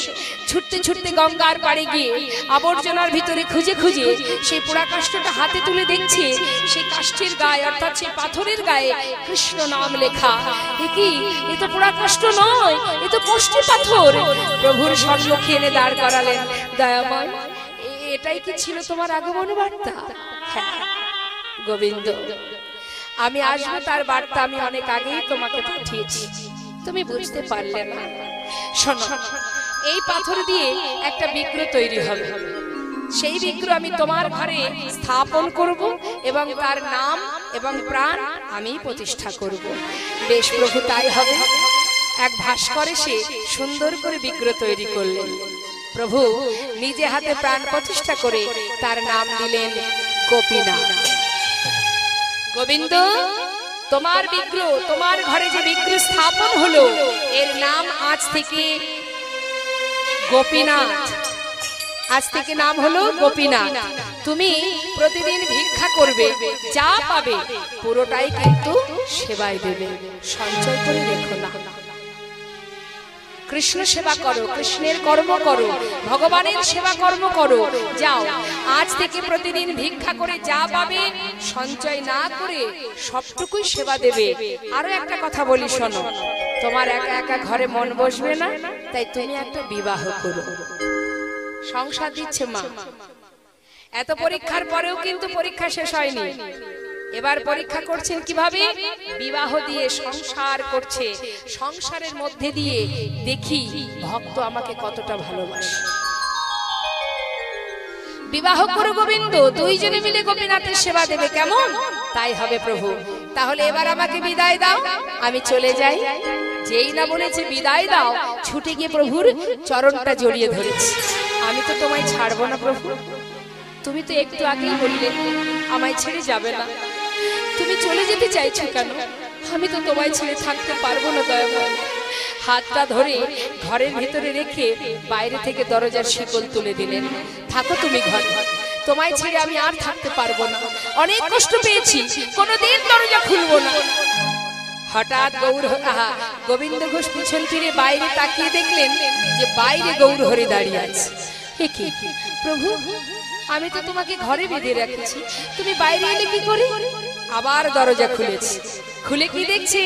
ছুটতে ছুটতে গঙ্গার পাড়ে গিয়ে আবর্জনার ভিতরে খুঁজে খুঁজে সেই পোড়া কাষ্ঠটা হাতে তুলে দেখছে, সেই কাষ্ঠের গায়ে অর্থাৎ সেই পাথরের গায়ে কৃষ্ণ নাম লেখা। এ কি? এ তো পোড়া কাষ্ঠ নয়, এ তো কোষ্ঠী পাথর। প্রভুর সম্মুখে এনে দাঁড় করালেন, দয়াময় এটাই কি ছিল তোমার আগমন বার্তা? হ্যাঁ গোবিন্দ, আমি আসবো তার বার্তা আমি অনেক আগেই তোমাকে পাঠিয়েছি, তুমি বুঝতে পারলে না। শোনো, এই পাথর দিয়ে একটা বিগ্রহ তৈরি হবে। সেই বিগ্রহ আমি তোমার ঘরে স্থাপন করব এবং তার নাম এবং প্রাণ আমি প্রতিষ্ঠা করব। বেশ প্রভু, তাই হবে। এক ভাস্করে সে সুন্দর করে বিগ্রহ তৈরি করলেন। প্রভু নিজে হাতে প্রাণ প্রতিষ্ঠা করে তার নাম দিলেন গোপীনাথ। গোবিন্দ, তোমার বিগ্রহ, তোমার ঘরে যে বিগ্রহ স্থাপন হলো, এর নাম আজ থেকে গোপীনাথ। আজ থেকে নাম হলো গোপীনাথ। তুমি প্রতিদিন ভিক্ষা করবে, যা পাবে পুরোটাই কিন্তু সেবায় দেবে, সঞ্চয় করে রেখো না। কৃষ্ণ সেবা করো, কৃষ্ণের কর্ম করো, ভগবানের সেবা কর্ম করো। যাও, আজ থেকে প্রতিদিন ভিক্ষা করে যা পাবে সঞ্চয় না করে সবটুকুই সেবা দেবে। আরো একটা কথা বলি, শোনো, তোমার একা একা ঘরে মন বসবে না, তাই তুমি একটা বিবাহ করো। সংসার দিচ্ছে মা। এত পরীক্ষার পরেও কিন্তু পরীক্ষা শেষ হয়নি। এবার পরীক্ষা করছেন কিভাবে? বিবাহ দিয়ে সংসার করছে। সংসারের মধ্যে দিয়ে দেখি ভক্ত আমাকে কতটা ভালোবাসে। বিবাহ করো গোবিন্দ, দুইজনে মিলে গোপীনাথের সেবা দেবে, কেমন? তাই হবে প্রভু। তাহলে এবার আমাকে বিদায় দাও, আমি চলে যাই। যেই না বলেছে বিদায় দাও, ছুটে গিয়ে প্রভুর চরণটা জড়িয়ে ধরেছি। আমি তো তোমায় ছাড়বো না প্রভু। তুমি তো একটু আগেই বললে আমায় ছেড়ে যাবে না। তুমি চলে যেতে চাইছো কেন? আমি তো তোমায় ছেড়ে থাকতে পারবো না দয়াময়। হাতটা ধরে ঘরের ভিতরে রেখে বাইরে থেকে দরজার শিকল তুলে দিলেন। থাকো তুমি ঘরে, তোমায় ছেড়ে আমি আর থাকতে পারবো না। অনেক কষ্ট পেয়েছি, কোনোদিন দরজা খুলবো না। হঠাৎ গোবিন্দ ঘোষ পিছন ফিরে বাইরে তাকিয়ে দেখলেন যে বাইরে গৌরহরি দাঁড়িয়ে আছে। কি প্রভু, আমি তো তোমাকে ঘরে বেঁধে রেখেছি, তুমি বাইরে এলে কি করে? আবার দরজা খুলেছে। খুলে কি দেখছে?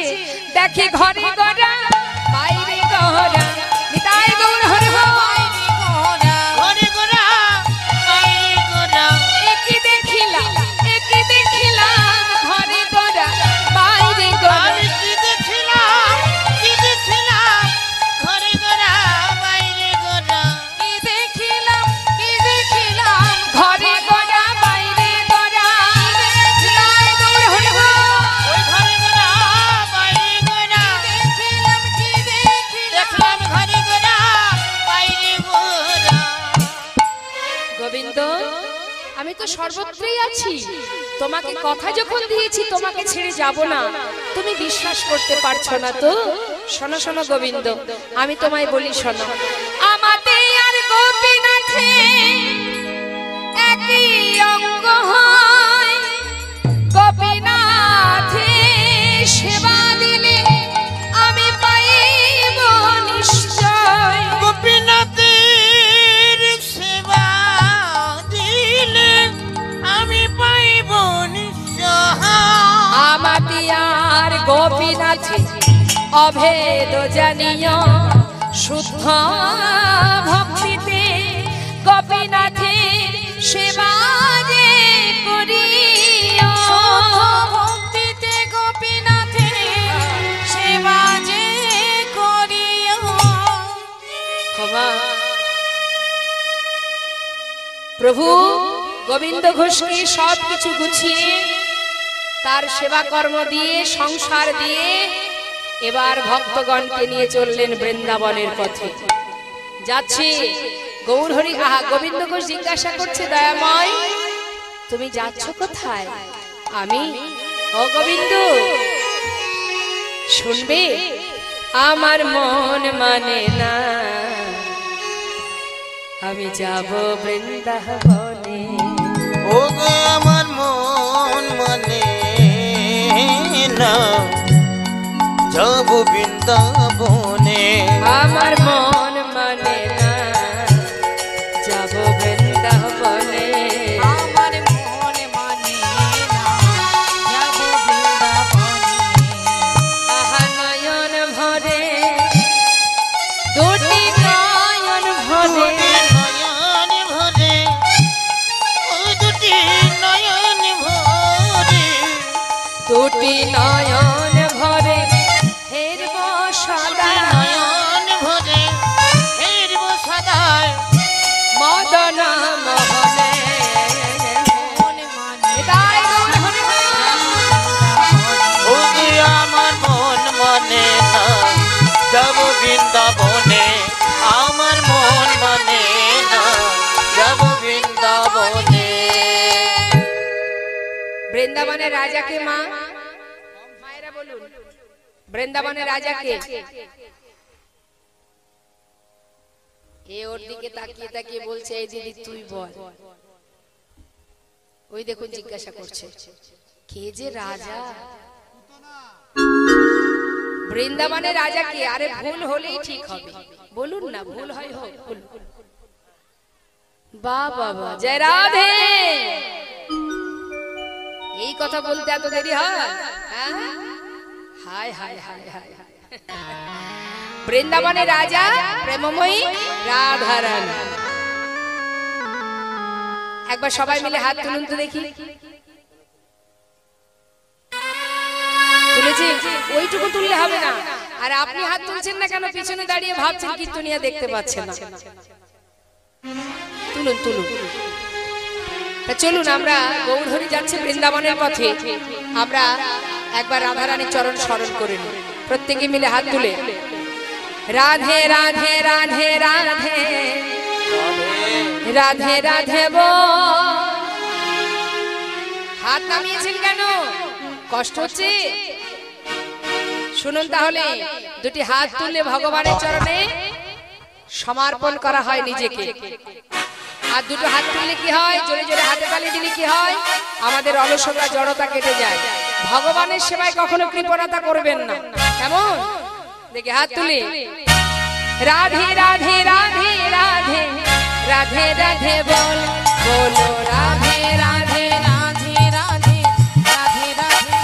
দেখে ঘরে গড়া বাইরে গড়া, নিতাই গৌরহরি বাইরে গড়া, ঘরে গোরা বাইরে গোরা। একই দেখিলাম ঘরে গড়া বাইরে গড়া। আমি কি দেখিলাম ঘরে গোরা বাইরে গোরা। কি দেখিলাম ঘরে গড়া বাইরে গড়া। নিতাই গৌরহরি ওই ঘরে গোরা বাইরে গোরা। দেখলাম ঘরে গোরা বাইরে গোরা। গোবিন্দ, আমি তো সর্বত্রই আছি। তোমাকে কথা যখন দিয়েছি তোমাকে ছেড়ে যাব না, তুমি বিশ্বাস করতে পারছো না তো? শোনো শোনো গোবিন্দ, আমি তোমায় বলি শোনো। আমাতে আর গোপীনাথে একই অঙ্গ হয়, গোপীনাথে সেবা দিলে আমি পাইব নিশ্চয়। গোপীনাথের সেবা দিলে আমি পাইব নিশ্চয়। আমাতে আর গোপীনাথে অভেদ জানিও, শুদ্ধ ভক্তিতে গোপীনাথের সেবা যে করিও। ভক্তিতে গোপীনাথের সেবা যে করিও। ক্ষমা প্রভু। গোবিন্দ ঘোষকে সব কিছু গুছিয়ে তার সেবা কর্ম দিয়ে সংসার দিয়ে এবার ভক্তগণকে নিয়ে চললেন বৃন্দাবনের পথে। যাচ্ছে গৌরহরি। গোবিন্দ ঘোষ জিজ্ঞাসা করছে, দয়াময় তুমি যাচ্ছ কোথায়? আমি, ও গোবিন্দ শুনবে, আমার মন মানে না, আমি যাব বৃন্দাবনে। ও গো আমার মন মানে না, যাব বৃন্দাবনে। আমার মন মানে না, যাব বৃন্দাবনে। আমার মন মানে না, যাব বৃন্দাবনে। আহা নয়ন ভরে, দুটি নয়ন ভরে, নয়ন ভরে, ওই দুটি নয়ন ভরে। দুটি নয়ন ভরে হেরব সদা, নয়ন ভরে হেরব সদায়। মদন মোহনে। মন মানে তাই গৌরহরি ও গো আমার মন মানে না, যাব বৃন্দাবনে। আমার মন মানে না, যাব বৃন্দাবনে। বৃন্দাবনের রাজাকে মা, মায়েরা বলুন, বৃন্দাবনের রাজাকে? এ ওর দিকে তাকিয়ে তাকিয়ে বলছে, এই দিদি তুই বল। ওই দেখুন জিজ্ঞাসা করছে, কে যে রাজা? বৃন্দাবনের রাজা কে? আরে ভুল হলেই ঠিক হবে, বলুন না, ভুল হয় হোক। বাহ বাবা, জয় রাধে। এই কথা বলতে এত দেরি হয়? হায় হায় হায় হায় হায়। বৃন্দাবনের রাজা প্রেমময়ী রাধা রানী। একবার সবাই মিলে হাত তুলুন তো দেখি। তুলেছি? ওইটুকু তুললে হবে না। আর আপনি হাত তুলছেন না কেন? পিছনে দাঁড়িয়ে ভাবছেন কীর্তনিয়া দেখতে পাচ্ছেন না। তুলুন তুলুন। তা চলুন, আমরা গৌরহরি যাচ্ছে বৃন্দাবনের পথে, আমরা একবার রাধা রানীর চরণ স্মরণ করে নিই প্রত্যেকে মিলে হাত তুলে। রাধে রাধে রাধে রাধে রাধে রাধে বল। হাত নামিয়েছেন কেন? কষ্ট হচ্ছে? শুনুন তাহলে, দুটি হাত তুললে ভগবানের চরণে সমর্পণ করা হয় নিজেকে। আর দুটো হাত তুললে কি হয়? জোরে জোরে হাতে তালি দিলে কি হয়? আমাদের অলসতা জড়তা কেটে যায়। ভগবানের সেবায় কখনো কৃপণতা করবেন না, কেমন? দেখে হাত তুলে। রাধে রাধে রাধে রাধে রাধে রাধে বল, বলো রাধে রাধে রাধে রাধে রাধে রাধে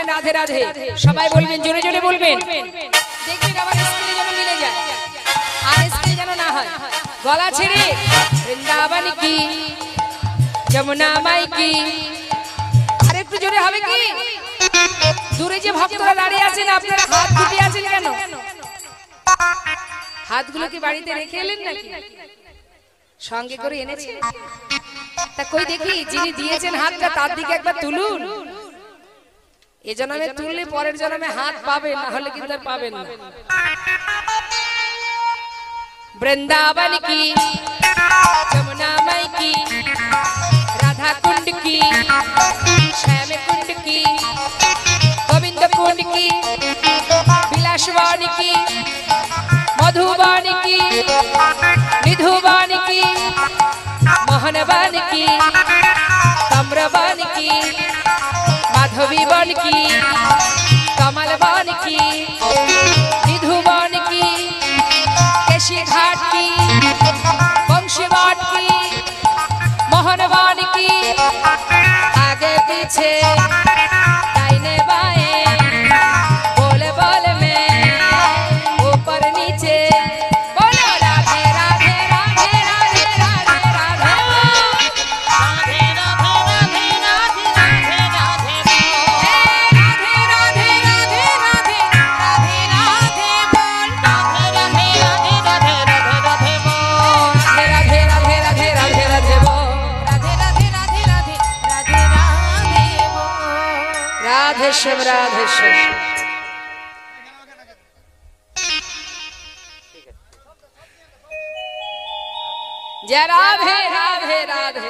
রাধে রাধে। সবাই বলবেন, জোরে জোরে বলবেন। দেখবেন আবার স্কেলে যেন মিলে যায়, আর স্কেলে যেন না হয়। গলা ছেড়ে বৃন্দাবন কি, যমুনা মাই কি। আর একটু জোরে হবে কি? দূরে যে ভক্তরা দাঁড়িয়ে আছেন, আপনারা হাত গুটি আছেন কেন? হাতগুলো কি বাড়িতে রেখে এলেন নাকি? সঙ্গে করে এনেছেন? তা কই দেখি, যিনি দিয়েছেন হাতটা তার দিকে একবার তুলুন। এ জন্মে তুললে পরের জন্মে হাত পাবেন, না হলে কিন্তু আর পাবেন না। বৃন্দাবন কি, যমুনা মাই কি, রাধা কুंड की, श्याम कुंड की, गोविंद कुंड की, विलासवाणी की, मधुबानी की, निधुबानी की, मोहनबानी की, ताम्रबानी की, माधवी बन की, कमल बन की, निधुबन की, केशी घाट की, वंशी बाट की, मोहनबान की, आगे पीछे दाहिने बाएं, बोल बोल में ऊपर नीचे, बोलो राधे राधे राधे राधे राधे राधे राधे श्याम राधे श्याम। जय राधे राधे राधे।